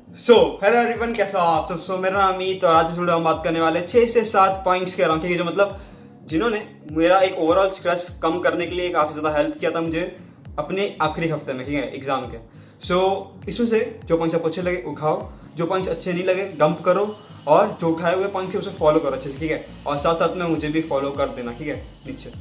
So hello everyone, कैसे हो आप सब। मेरा नाम अमित और आज इस वीडियो में हम बात करने वाले 6 से 7 पॉइंट्स के अराउंड, ठीक है, जो मतलब जिन्होंने मेरा एक ओवरऑल स्ट्रेस कम करने के लिए काफी ज्यादा हेल्प किया था मुझे अपने आखिरी हफ्ते में, ठीक है, एग्जाम के। इसमें से जो पॉइंट्स आपको अच्छे लगे उठाओ, जो पॉइंट्स अच्छे नहीं लगे डंप करो, और जो उठाए हुए पॉइंट्स है उसे फॉलो करो अच्छे से, ठीक है, और साथ साथ में मुझे भी फॉलो कर देना, ठीक है, नीचे।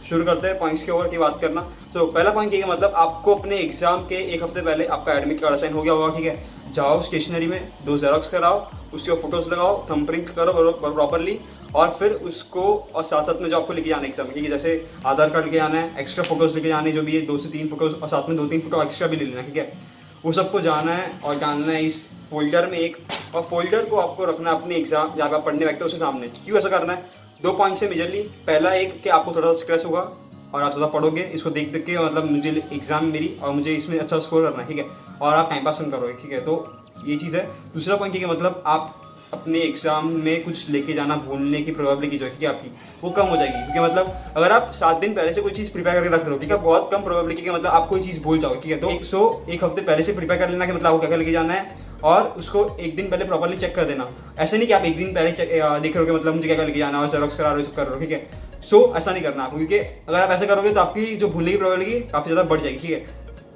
शुरू करते हैं पॉइंट्स के ओवर की बात करना। पहला पॉइंट ये है, मतलब आपको अपने एग्जाम के एक हफ्ते पहले आपका एडमिट कार्ड असाइन हो गया होगा, ठीक है। जाओ स्टेशनरी में 2 जेरोक्स कराओ, उसके फोटोज लगाओ, थंबप्रिंट करो प्रॉपरली, और फिर उसको और साथ साथ में जो आपको लेके जाना है एग्जाम, ठीक है, जैसे आधार कार्ड लेके जाना है, एक्स्ट्रा फोटोज लेके जाने जो भी है 2 से 3 फोटोज, और साथ में 2-3 फोटो एक्स्ट्रा भी ले लेना, ठीक है। वो सबको जाना है और डालना है इस फोल्डर में एक, और फोल्डर को आपको रखना है अपने एग्जाम जहाँ पे आप पढ़ने बैठे हो उसके सामने। क्यों ऐसा करना है? 2 पॉइंट से मेजरली। पहला एक कि आपको थोड़ा सा स्ट्रेस होगा और आप ज़्यादा पढ़ोगे इसको देख देख के, मतलब मुझे एग्जाम मेरी और मुझे इसमें अच्छा स्कोर करना है, ठीक है, और आप टाइम पास करोगे, ठीक है। तो ये चीज़ है। दूसरा पॉइंट ये कि मतलब आप अपने एग्जाम में कुछ लेके जाना भूलने की प्रोबेबिलिटी जो है, ठीक है, आपकी वो कम हो जाएगी। क्योंकि मतलब अगर आप 7 दिन पहले से कोई चीज़ प्रिपेयर करके रख रहे हो, ठीक है, बहुत कम प्रोबेबिलिटी कि मतलब आप कोई चीज़ भूल जाओ, ठीक है। तो एक हफ्ते पहले से प्रिपेयर कर लेना कि मतलब आपको क्या क्या लेके जाना है, और उसको एक दिन पहले प्रॉपरली चेक कर देना। ऐसे नहीं कि आप एक दिन पहले देख रहे हो कि मतलब मुझे क्या क्या लेके जाना है और जेरोक्स करा रहे हो, सब कर रहे हो, ठीक है। ऐसा नहीं करना आपको, क्योंकि अगर आप ऐसा करोगे तो आपकी जो भूलने की प्रोबेबिलिटी काफ़ी ज़्यादा बढ़ जाएगी, ठीक है,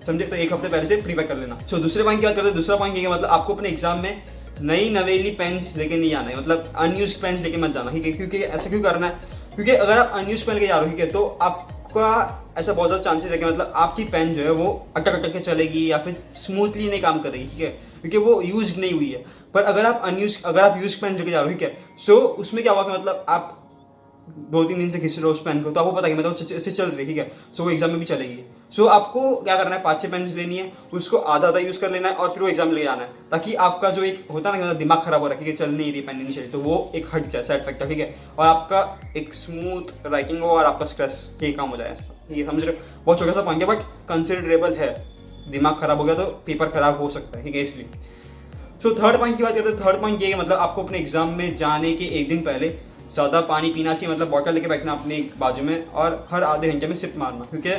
समझे। तो एक हफ्ते पहले से प्रिपेयर कर लेना। दूसरे पॉइंट की बात करते हैं। दूसरा पॉइंट ये मतलब आपको अपने एग्जाम में नई नवेली पेन्स लेके नहीं आना है, मतलब अनयूज पेन्स लेके मत जाना, ठीक है। क्योंकि ऐसा क्यों करना है? क्योंकि अगर आप अनयूज पेन लेके जा रहे हो, ठीक है, तो आपका ऐसा बहुत ज़्यादा चांसेस है कि मतलब आपकी पेन जो है वो अटक अटक के चलेगी या फिर स्मूथली नहीं काम करेगी, ठीक है, क्योंकि वो यूज नहीं हुई है। पर अगर आप यूज पेन लेके जा रहे हो, ठीक है, उसमें क्या हुआ कि मतलब आप 2-3 दिन से खींच रहे हो उस पेन को, तो आपको पता है कि मतलब अच्छे चल रही है, ठीक है। वो एग्जाम में भी चलेगी। आपको क्या करना है, 5-6 पेन्स लेनी है, उसको आधा आधा यूज कर लेना है और फिर वो एग्जाम में ले जाना है, ताकि आपका जो एक होता है ना कि मतलब दिमाग खराब हो रहा है कि चल नहीं रही, पेन नहीं चली, तो वो एक हट जाए, साइड इफेक्ट है, ठीक है, और आपका एक स्मूथ राइटिंग हो और आपका स्ट्रेस ठीक काम हो जाए। ये समझ रहे हो? बहुत छोटा सा पॉइंट है बट कंसिडरेबल है। दिमाग खराब हो गया तो पेपर खराब हो सकता है, ठीक है, इसलिए। थर्ड पॉइंट की बात करते हैं। थर्ड पॉइंट ये है मतलब आपको अपने एग्जाम में जाने के एक दिन पहले ज़्यादा पानी पीना चाहिए, मतलब बॉटल लेके बैठना अपने बाजू में, और हर आधे घंटे में सिप मारना। क्योंकि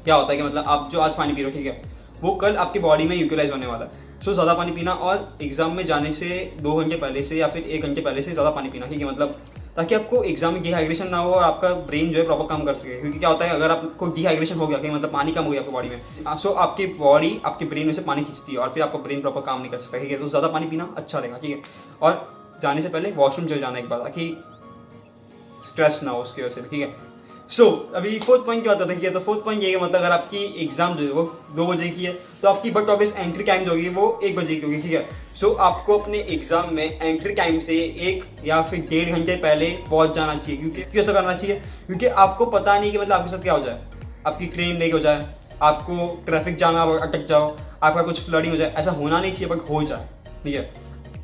क्या होता है कि मतलब आप जो आज पानी पी रहे हो, ठीक है, वो कल आपकी बॉडी में यूटिलाइज होने वाला है। ज़्यादा पानी पीना, और एग्जाम में जाने से 2 घंटे पहले से या फिर 1 घंटे पहले से ज़्यादा पानी पीना, ठीक है, मतलब ताकि आपको एग्जाम में डिहाइड्रेशन ना हो और आपका ब्रेन जो है प्रॉपर काम कर सके। क्योंकि क्या होता है, अगर आपको डिहाइड्रेशन हो गया कि मतलब पानी कम हो गया आपकी बॉडी में, आपकी बॉडी आपके ब्रेन में से पानी खींचती है और फिर आपका ब्रेन प्रॉपर काम नहीं कर सकता, ठीक है। तो ज़्यादा पानी पीना अच्छा रहेगा, ठीक है, और जाने से पहले वॉशरूम चल जाना एक बार, ताकि स्ट्रेस ना हो उसकी वजह से, ठीक है। अभी फोर्थ पॉइंट की बात करते हैं। तो फोर्थ पॉइंट ये है मतलब अगर आपकी एग्जाम जो है वो 2 बजे की है, तो आपकी बट ऑफिस एंट्री टाइम जो होगी वो 1 बजे की होगी, ठीक है। आपको अपने एग्जाम में एंट्री टाइम से 1 या फिर 1.5 घंटे पहले पहुंच जाना चाहिए। क्योंकि क्यों ऐसा करना चाहिए? क्योंकि आपको पता नहीं कि मतलब आपके साथ क्या हो जाए, आपकी ट्रेन लेट हो जाए, आपको ट्रैफिक जाम में आप अटक जाओ, आपका कुछ फ्लडिंग हो जाए। ऐसा होना नहीं चाहिए बट हो जाए, ठीक है,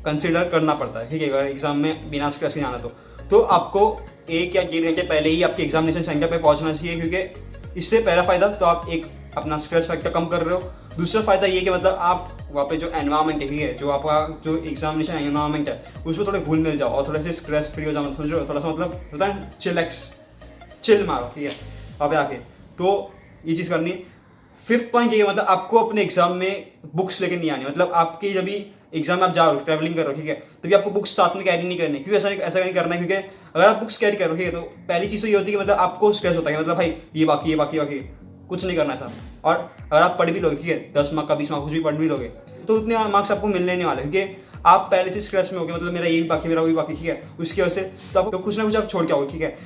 कंसिडर करना पड़ता है, ठीक है, अगर एग्जाम में बिना स्ट्रेस के जाना तो आपको 1 या 1.5 घंटे पहले ही आपके एग्जामिनेशन सेंटर पे पहुंचना चाहिए। क्योंकि इससे पहला फायदा तो आप एक अपना स्ट्रेस फैक्टर कम कर रहे हो। दूसरा फायदा ये कि मतलब आप वहाँ पे जो एनवायरमेंट है, ठीक है, जो आपका जो एग्जामिनेशन एनवायरमेंट है उसमें थोड़े घुल मिल जाओ और थोड़े से स्ट्रेस फ्री हो जाओ, समझ रहे हो, थोड़ा सा मतलब होता है चिल मारो, ठीक है, वहाँ पे आके। तो ये चीज़ करनी है। फिफ्थ पॉइंट ये मतलब आपको अपने एग्जाम में बुक्स लेके नहीं आनी। मतलब आपकी जब भी एग्जाम में आप जा रहे हो, ट्रैवलिंग कर रहे हो, ठीक है, तभी आपको बुक्स साथ में कैरी नहीं करनी। क्यों ऐसा नहीं करना है? क्योंकि अगर आप बुक्स कैरी करो, ठीक है, तो पहली चीज़ तो ये होती है कि मतलब आपको स्ट्रेस होता है, मतलब भाई ये बाकी कुछ नहीं करना ऐसा। और अगर आप पढ़ भी लोगे, ठीक है, 10 मार्क का 20 मार्क कुछ भी पढ़ भी लोगे, तो उतने मार्क्स आपको मिलने नहीं वाले, क्योंकि आप पहले से स्ट्रेस में हो गए, मतलब मेरा ये भी बाकी, मेरा वो भी बाकी, ठीक है, उसकी वजह से तो आपको कुछ ना कुछ आप छोड़ के आओगे, ठीक है।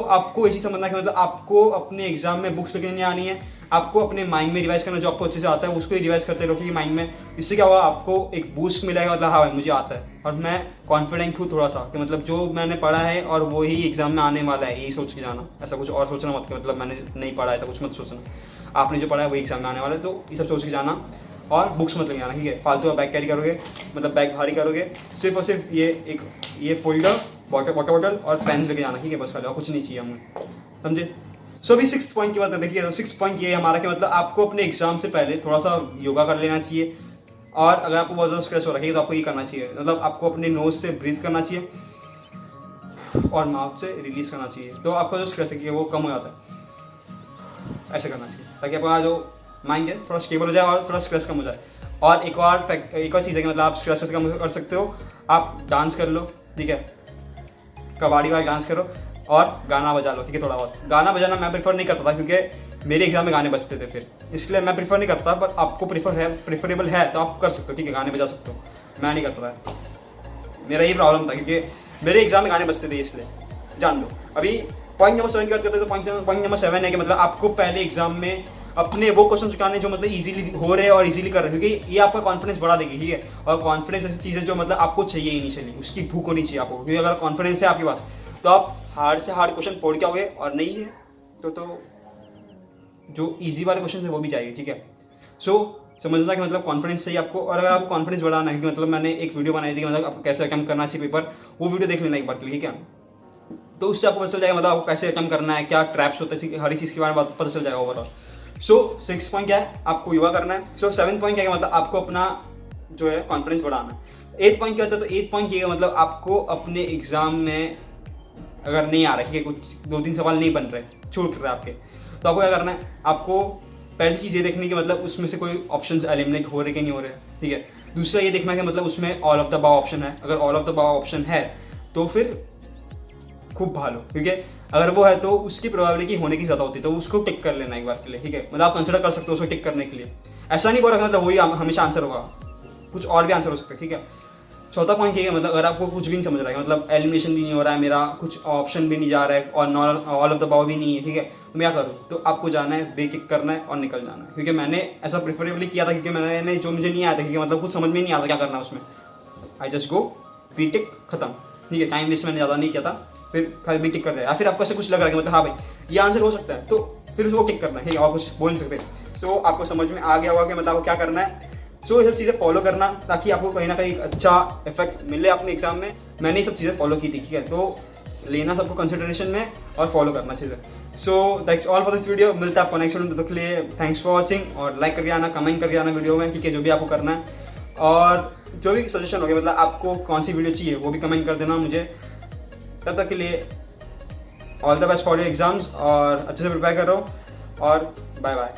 आपको ये चीज़ समझना है कि मतलब आपको अपने एग्जाम में बुक्स लेके नहीं आनी है, आपको अपने माइंड में रिवाइज करना, जो आपको अच्छे से आता है उसको ही रिवाइज करते रहो माइंड में। इससे क्या होगा, आपको एक बूस्ट मिलेगा, मतलब हाँ भाई मुझे आता है और मैं कॉन्फिडेंट हूँ थोड़ा सा कि मतलब जो मैंने पढ़ा है और वो ही एग्जाम में आने वाला है, यही सोच के जाना। ऐसा कुछ और सोचना मत कि मतलब मैंने नहीं पढ़ा, ऐसा कुछ मत सोचना। आपने जो पढ़ा है वही एग्जाम में आने वाला है, तो ये सब सोच के जाना और बुक्स मत लेके आना, ठीक है। फालतू बैग कैरी करोगे, मतलब बैग भारी करोगे, सिर्फ और सिर्फ ये फोल्डर, वाटर बॉटल और पेन लेके जाना, ठीक है, बस खाली, और कुछ नहीं चाहिए हमें, समझे। अभी 6th पॉइंट की बात देखिए। तो 6th पॉइंट ये है हमारा कि मतलब आपको अपने एग्जाम से पहले थोड़ा सा योगा कर लेना चाहिए। और अगर आपको बहुत ज़्यादा स्ट्रेस हो रहा है तो आपको ये करना चाहिए, मतलब आपको अपने नोज से ब्रीथ करना चाहिए और माउथ से रिलीज करना चाहिए। तो आपका जो स्ट्रेस है वो कम हो जाता है। ऐसे करना चाहिए ताकि आपका जो माइंड है थोड़ा स्टेबल हो जाए और थोड़ा स्ट्रेस कम हो जाए। और एक और चीज़ है कि मतलब आप स्ट्रेस से कम कर सकते हो, आप डांस कर लो, ठीक है, कबाड़ी वाला डांस करो और गाना बजा लो, ठीक है। थोड़ा बहुत गाना बजाना मैं प्रेफर नहीं करता था क्योंकि मेरे एग्जाम में गाने बजते थे फिर, इसलिए मैं प्रेफर नहीं करता। पर आपको प्रेफरेबल है तो आप कर सकते हो, ठीक है, गाने बजा सकते हो। मैं नहीं करता था, मेरा ये प्रॉब्लम था क्योंकि मेरे एग्जाम में गाने बजते थे, इसलिए जान दो। अभी पॉइंट नंबर 7 की बात करते हैं तो पॉइंट नंबर 7 है कि मतलब आपको पहले एग्जाम में अपने वो क्वेश्चन चुकाने जो मतलब इजीली हो रहे हैं और इजीली कर रहे हैं, क्योंकि ये आपका कॉन्फिडेंस बढ़ा देगी, ठीक है। और कॉन्फिडेंस ऐसी चीज़ है जो मतलब आपको चाहिए इनिशियली, उसकी भूख होनी चाहिए आपको, क्योंकि अगर कॉन्फिडेंस है आपके पास तो आप हार्ड से हार्ड क्वेश्चन फोड़ के आओगे, और नहीं है तो जो इजी वाले क्वेश्चन है वो भी चाहिए, ठीक है। सो समझना कि मतलब कॉन्फिडेंस चाहिए आपको। और अगर आपको कॉन्फिडेंस बढ़ाना है कि मतलब मैंने एक वीडियो बनाई थी कि मतलब आपको कैसे अटेम्प्ट करना चाहिए पेपर, वो वीडियो देख लेना एक बार के लिए, ठीक है। तो उससे आपको पता चल जाएगा मतलब आपको कैसे अटेम्प्ट करना है, क्या ट्रैप्स होते हैं, हर एक चीज़ के बारे में पता चल जाएगा ओवरऑल। सो 6 पॉइंट क्या है, आपको योगा करना है। सो 7 पॉइंट क्या है, मतलब आपको अपना जो है कॉन्फिडेंस बढ़ाना है। 8 पॉइंट क्या होता है, तो 8 पॉइंट ये है मतलब आपको अपने एग्जाम में अगर नहीं आ रहा है, ठीक है, कुछ 2-3 सवाल नहीं बन रहे, छूट रहे आपके, तो आपको क्या करना है, आपको पहली चीज़ ये देखनी कि मतलब उसमें से कोई ऑप्शंस एलिमिनेट हो रहे कि नहीं हो रहे, ठीक है। दूसरा ये देखना कि मतलब उसमें all of the above option है, अगर all of the above option है तो फिर खूब भालो, क्योंकि अगर वो है तो उसकी प्रोबेबिलिटी होने की ज़्यादा होती है, तो उसको टिक कर लेना एक बार के लिए, ठीक है। मतलब आप कंसिडर कर सकते हो उसको टिक करने के लिए, ऐसा नहीं बोल रहा मतलब वही हमेशा आंसर होगा, कुछ और भी आंसर हो सकता है, ठीक है। चौथा पॉइंट ये है मतलब अगर आपको कुछ भी नहीं समझ रहा है, मतलब एलिमिनेशन भी नहीं हो रहा है मेरा, कुछ ऑप्शन भी नहीं जा रहा है और ऑल ऑफ द अबव भी नहीं है, ठीक है, तो मैं क्या करूँ, तो आपको जाना है, बे किक करना है और निकल जाना है। क्योंकि मैंने ऐसा प्रेफरेबली किया था, क्योंकि मैंने जो मुझे नहीं आया था, क्योंकि मतलब कुछ समझ में नहीं आता क्या करना है उसमें, I just go B tick खत्म, ठीक है। टाइम वेस्ट मैंने ज़्यादा नहीं किया था, फिर खाली बी टिक कर दिया। या फिर आपको ऐसे कुछ लग रहा है कि मतलब हाँ भाई ये आंसर हो सकता है, तो फिर उसको टिक करना है, और कुछ बोल नहीं सकते। सो आपको समझ में आ गया होगा कि मतलब आपको क्या करना है। सो ये सब चीज़ें फॉलो करना ताकि आपको कहीं ना कहीं अच्छा इफेक्ट मिले अपने एग्जाम में। मैंने ये सब चीज़ें फॉलो की थी, ठीक है, तो लेना सबको कंसिडरेशन में और फॉलो करना चीज़ें। So that's all for this video. मिलता है आपको नेक्स्ट वीडियो, तब तक के लिए थैंक्स फॉर वॉचिंग, और लाइक करके आना, कमेंट करके आना वीडियो में, ठीक है, जो भी आपको करना है। और जो भी सजेशन हो गया, मतलब आपको कौन सी वीडियो चाहिए वो भी कमेंट कर देना मुझे। तब तक के लिए all the best for your exams, और अच्छे से प्रिपेयर करो, और बाय बाय।